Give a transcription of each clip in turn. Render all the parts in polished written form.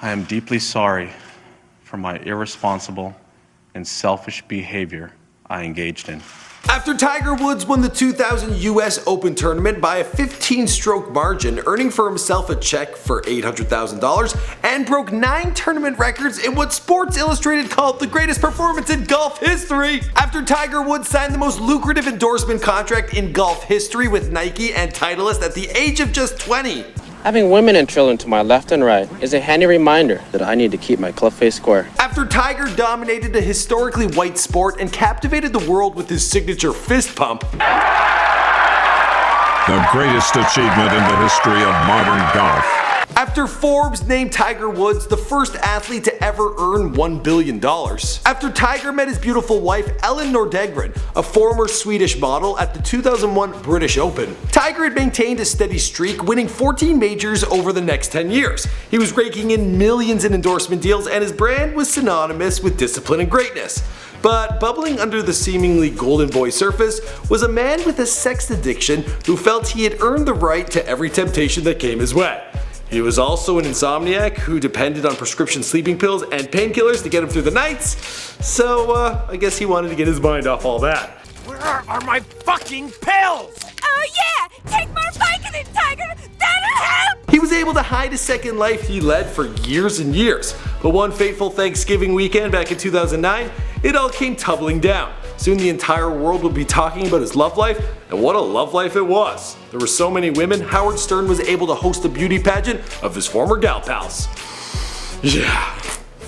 I am deeply sorry for my irresponsible and selfish behavior I engaged in. After Tiger Woods won the 2000 US Open tournament by a 15-stroke margin, earning for himself a check for $800,000, and broke 9 tournament records in what Sports Illustrated called the greatest performance in golf history. After Tiger Woods signed the most lucrative endorsement contract in golf history with Nike and Titleist at the age of just 20. Having women and children to my left and right is a handy reminder that I need to keep my club face square. After Tiger dominated a historically white sport and captivated the world with his signature fist pump, the greatest achievement in the history of modern golf. After Forbes named Tiger Woods the first athlete to ever earn $1 billion. After Tiger met his beautiful wife Elin Nordegren, a former Swedish model, at the 2001 British Open. Tiger had maintained a steady streak, winning 14 majors over the next 10 years. He was raking in millions in endorsement deals, and his brand was synonymous with discipline and greatness. But bubbling under the seemingly golden boy surface was a man with a sex addiction who felt he had earned the right to every temptation that came his way. He was also an insomniac who depended on prescription sleeping pills and painkillers to get him through the nights, so I guess he wanted to get his mind off all that. Where are my fucking pills? Oh yeah! Take more Vicodin, Tiger! That'll help! He was able to hide a second life he led for years and years, but one fateful Thanksgiving weekend back in 2009, it all came tumbling down. Soon the entire world would be talking about his love life, and what a love life it was. There were so many women, Howard Stern was able to host a beauty pageant of his former gal pals. Yeah.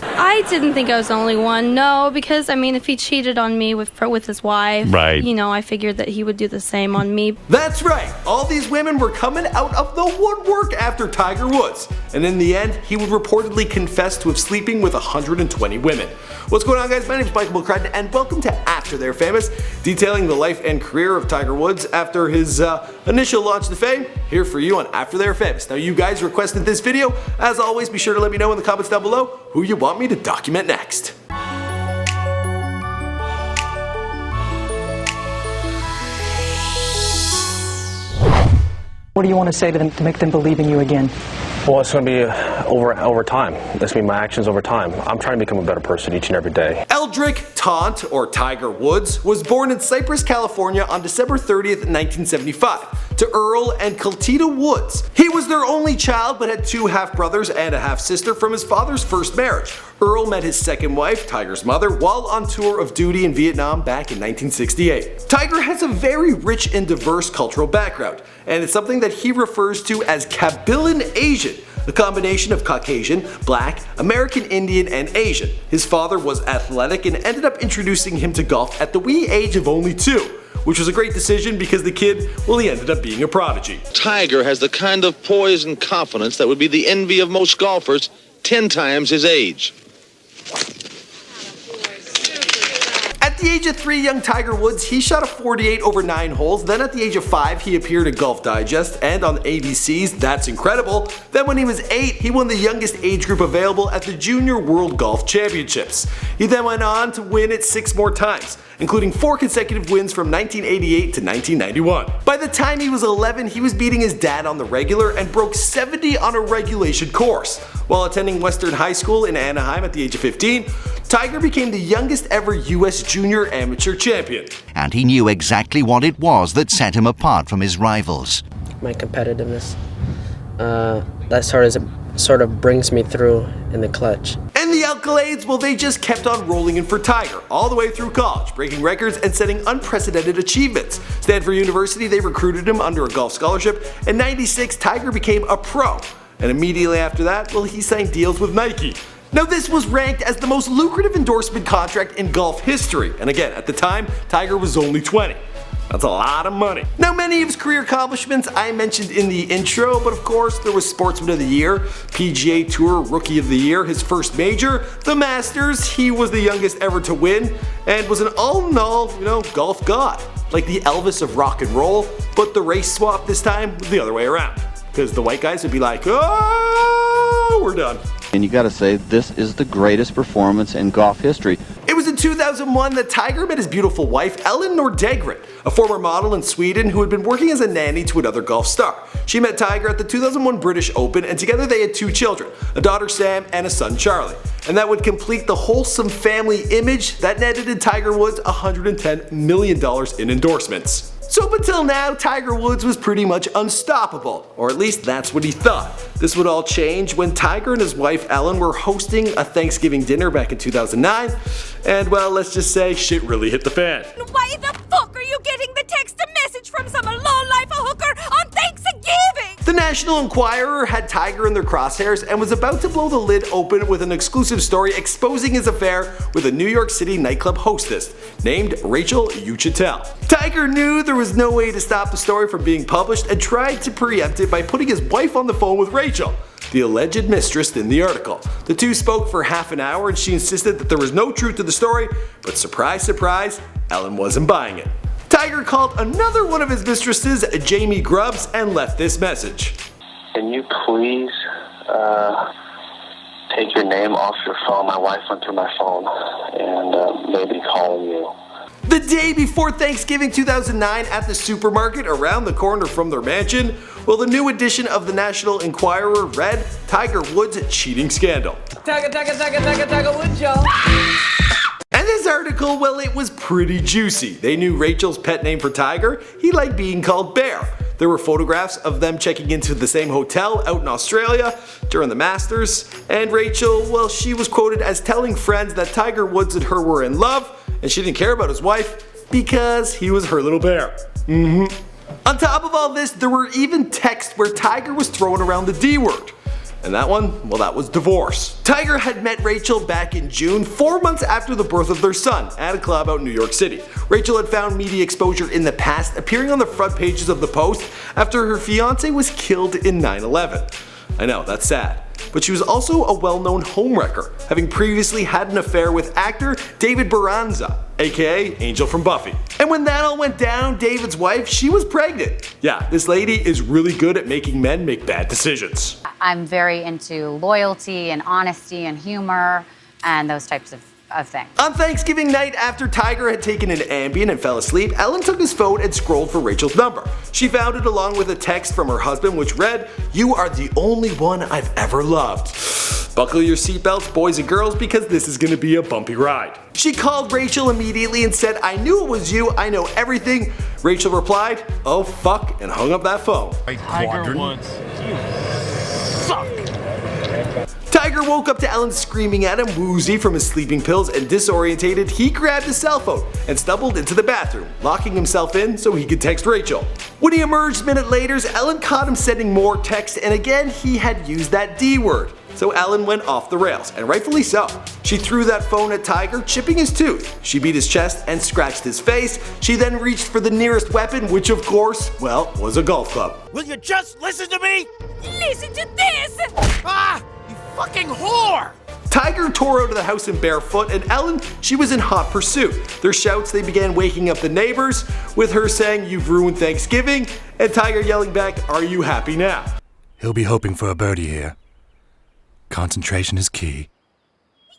I didn't think I was the only one, no, because I mean if he cheated on me with his wife, right, you know, I figured that he would do the same on me. That's right, all these women were coming out of the woodwork after Tiger Woods, and in the end he would reportedly confess to sleeping with 120 women. What's going on, guys? My name is Michael McCrudden, and welcome to After They're Famous, detailing the life and career of Tiger Woods after his initial launch to fame, here for you on After They're Famous. Now, you guys requested this video. As always, be sure to let me know in the comments down below who you want me to document next. What do you want to say to them to make them believe in you again? Well, it's going to be over time. That's going to be my actions over time. I'm trying to become a better person each and every day. Eldrick Taunt, or Tiger Woods, was born in Cypress, California on December 30th, 1975, to Earl and Cleta Woods. He was their only child, but had 2 half-brothers and a half-sister from his father's first marriage. Earl met his second wife, Tiger's mother, while on tour of duty in Vietnam back in 1968. Tiger has a very rich and diverse cultural background, and it's something that he refers to as Kabylan Asian, a combination of Caucasian, Black, American Indian, and Asian. His father was athletic and ended up introducing him to golf at the wee age of only 2, which was a great decision because the kid, well, he ended up being a prodigy. Tiger has the kind of poise and confidence that would be the envy of most golfers 10 times his age. At the age of 3, young Tiger Woods, he shot a 48 over 9 holes. Then at the age of 5, he appeared at Golf Digest and on ABC's That's Incredible. Then when he was 8, he won the youngest age group available at the Junior World Golf Championships. He then went on to win it 6 more times, including 4 consecutive wins from 1988 to 1991. By the time he was 11, he was beating his dad on the regular and broke 70 on a regulation course. While attending Western High School in Anaheim at the age of 15, Tiger became the youngest ever US Junior Amateur Champion. And he knew exactly what it was that set him apart from his rivals. My competitiveness, that sort of brings me through in the clutch. And the accolades, well, they just kept on rolling in for Tiger all the way through college, breaking records and setting unprecedented achievements. Stanford University, they recruited him under a golf scholarship. In '96, Tiger became a pro. And immediately after that, well, he signed deals with Nike. Now, this was ranked as the most lucrative endorsement contract in golf history. And again, at the time, Tiger was only 20. That's a lot of money. Now, many of his career accomplishments I mentioned in the intro, but of course there was Sportsman of the Year, PGA Tour Rookie of the Year, his first major, the Masters. He was the youngest ever to win, and was an all-in-all, golf god. Like the Elvis of rock and roll, but the race swap this time was the other way around. Because the white guys would be like, oh, we're done. And you gotta say, this is the greatest performance in golf history. It was in 2001 that Tiger met his beautiful wife, Elin Nordegren, a former model in Sweden who had been working as a nanny to another golf star. She met Tiger at the 2001 British Open, and together they had 2 children, a daughter Sam and a son Charlie. And that would complete the wholesome family image that netted in Tiger Woods $110 million in endorsements. So up until now, Tiger Woods was pretty much unstoppable, or at least that's what he thought. This would all change when Tiger and his wife Elin were hosting a Thanksgiving dinner back in 2009, and well, let's just say shit really hit the fan. Why the fuck are you getting the text message from some low-life hooker on Thanksgiving? The National Enquirer had Tiger in their crosshairs and was about to blow the lid open with an exclusive story exposing his affair with a New York City nightclub hostess named Rachel Uchitel. Tiger knew there was no way to stop the story from being published and tried to preempt it by putting his wife on the phone with Rachel, the alleged mistress in the article. The two spoke for half an hour and she insisted that there was no truth to the story, but surprise, surprise, Elin wasn't buying it. Tiger called another one of his mistresses, Jamie Grubbs, and left this message. Can you please take your name off your phone? My wife went through my phone and maybe calling you. The day before Thanksgiving 2009 at the supermarket around the corner from their mansion, well, the new edition of the National Enquirer read, Tiger Woods cheating scandal. Tiger Woods, y'all. And this article, well, it was pretty juicy. They knew Rachel's pet name for Tiger. He liked being called Bear. There were photographs of them checking into the same hotel out in Australia during the Masters. And Rachel, well, she was quoted as telling friends that Tiger Woods and her were in love, and she didn't care about his wife because he was her little bear. On top of all this, there were even texts where Tiger was throwing around the D word. And that one, well, that was divorce. Tiger had met Rachel back in June, 4 months after the birth of their son, at a club out in New York City. Rachel had found media exposure in the past, appearing on the front pages of the Post after her fiance was killed in 9/11. I know, that's sad. But she was also a well-known homewrecker, having previously had an affair with actor David Baranza, aka Angel from Buffy. And when that all went down, David's wife, she was pregnant. Yeah, this lady is really good at making men make bad decisions. I'm very into loyalty and honesty and humor and those types of things. On Thanksgiving night, after Tiger had taken an Ambien and fell asleep, Elin took his phone and scrolled for Rachel's number. She found it along with a text from her husband which read, "You are the only one I've ever loved. Buckle your seatbelts, boys and girls, because this is gonna be a bumpy ride." She called Rachel immediately and said, "I knew it was you, I know everything." Rachel replied, "Oh fuck," and hung up that phone. Tiger Woods, you suck. Tiger woke up to Elin screaming at him, woozy from his sleeping pills, and disorientated, he grabbed his cell phone and stumbled into the bathroom, locking himself in so he could text Rachel. When he emerged a minute later, Elin caught him sending more texts, and again he had used that D word. So Elin went off the rails, and rightfully so. She threw that phone at Tiger, chipping his tooth. She beat his chest and scratched his face. She then reached for the nearest weapon, which of course, well, was a golf club. Will you just listen to me? Listen to this! Ah! You fucking whore! Tiger tore out of the house in barefoot, and Elin, she was in hot pursuit. Their shouts, they began waking up the neighbors, with her saying, "You've ruined Thanksgiving," and Tiger yelling back, "Are you happy now?" He'll be hoping for a birdie here. Concentration is key.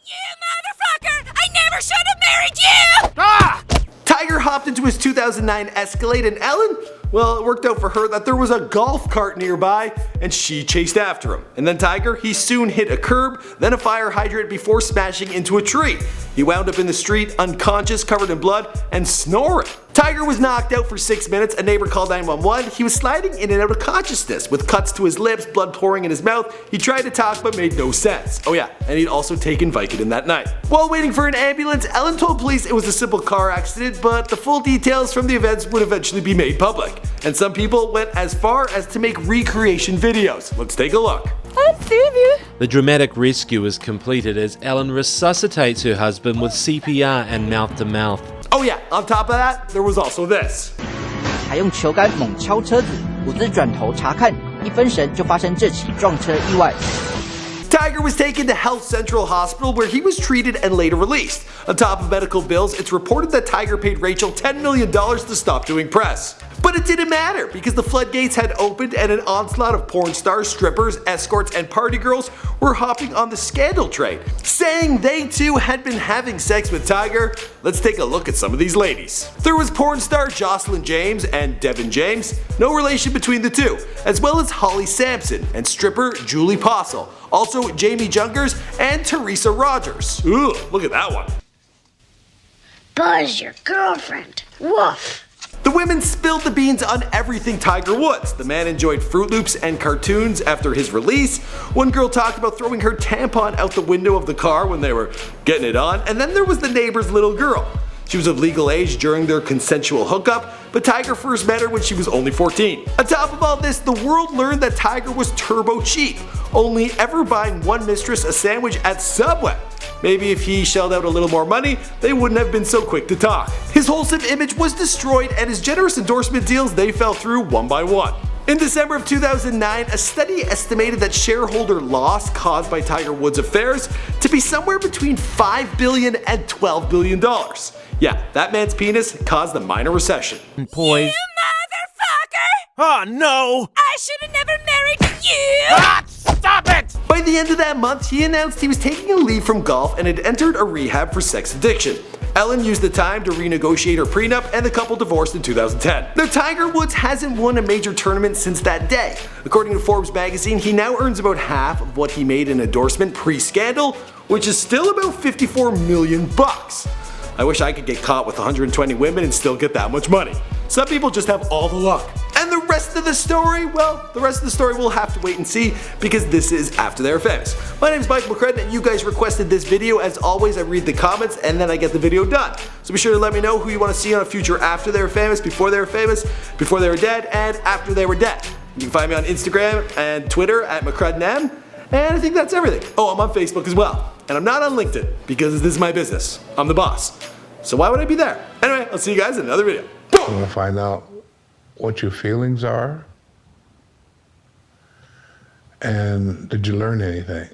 You motherfucker! I never should have married you! Ah! Tiger hopped into his 2009 Escalade, and Elin, well, it worked out for her that there was a golf cart nearby, and she chased after him. And then Tiger, he soon hit a curb, then a fire hydrant before smashing into a tree. He wound up in the street, unconscious, covered in blood, and snoring. Tiger was knocked out for 6 minutes. A neighbor called 911. He was sliding in and out of consciousness with cuts to his lips, blood pouring in his mouth. He tried to talk but made no sense. Oh yeah, and he'd also taken Vicodin that night. While waiting for an ambulance, Elin told police it was a simple car accident, but the full details from the events would eventually be made public. And some people went as far as to make recreation videos. Let's take a look. The dramatic rescue is completed as Elin resuscitates her husband with CPR and mouth-to-mouth. Oh yeah, on top of that, there was also this. 还用球杆猛敲车子，5只转头查看，1分神就发生这起撞车意外。Tiger was taken to Health Central Hospital where he was treated and later released. On top of medical bills, it's reported that Tiger paid Rachel $10 million to stop doing press. But it didn't matter because the floodgates had opened and an onslaught of porn stars, strippers, escorts, and party girls were hopping on the scandal train, saying they too had been having sex with Tiger. Let's take a look at some of these ladies. There was porn star Jocelyn James and Devin James, no relation between the two, as well as Holly Sampson and stripper Julie Postle, also Jamie Jungers and Teresa Rogers. Ooh, look at that one. Buzz your girlfriend. Woof. The women spilled the beans on everything Tiger Woods. The man enjoyed Fruit Loops and cartoons after his release. One girl talked about throwing her tampon out the window of the car when they were getting it on. And then there was the neighbor's little girl. She was of legal age during their consensual hookup, but Tiger first met her when she was only 14. On top of all this, the world learned that Tiger was turbo cheap, only ever buying one mistress a sandwich at Subway. Maybe if he shelled out a little more money, they wouldn't have been so quick to talk. His wholesome image was destroyed and his generous endorsement deals, they fell through one by one. In December of 2009, a study estimated that shareholder loss caused by Tiger Woods' affairs to be somewhere between $5 billion and $12 billion. Yeah, that man's penis caused a minor recession. Poise. Motherfucker! Oh no! I should have never married you! Ah, stop it! By the end of that month, he announced he was taking a leave from golf and had entered a rehab for sex addiction. Ellen used the time to renegotiate her prenup and the couple divorced in 2010. Now Tiger Woods hasn't won a major tournament since that day. According to Forbes magazine, he now earns about half of what he made in endorsement pre-scandal, which is still about $54 million. I wish I could get caught with 120 women and still get that much money. Some people just have all the luck. And the rest of the story, well, the rest of the story we'll have to wait and see because this is After They're Famous. My name is Michael McCrudden and you guys requested this video. As always, I read the comments and then I get the video done. So be sure to let me know who you want to see on a future After They Were Famous, Before They Were Famous, Before They Were Dead, and After They Were Dead. You can find me on Instagram and Twitter at McCruddenM. And I think that's everything. Oh, I'm on Facebook as well. And I'm not on LinkedIn because this is my business. I'm the boss. So why would I be there? Anyway, I'll see you guys in another video. You want to find out what your feelings are? And did you learn anything?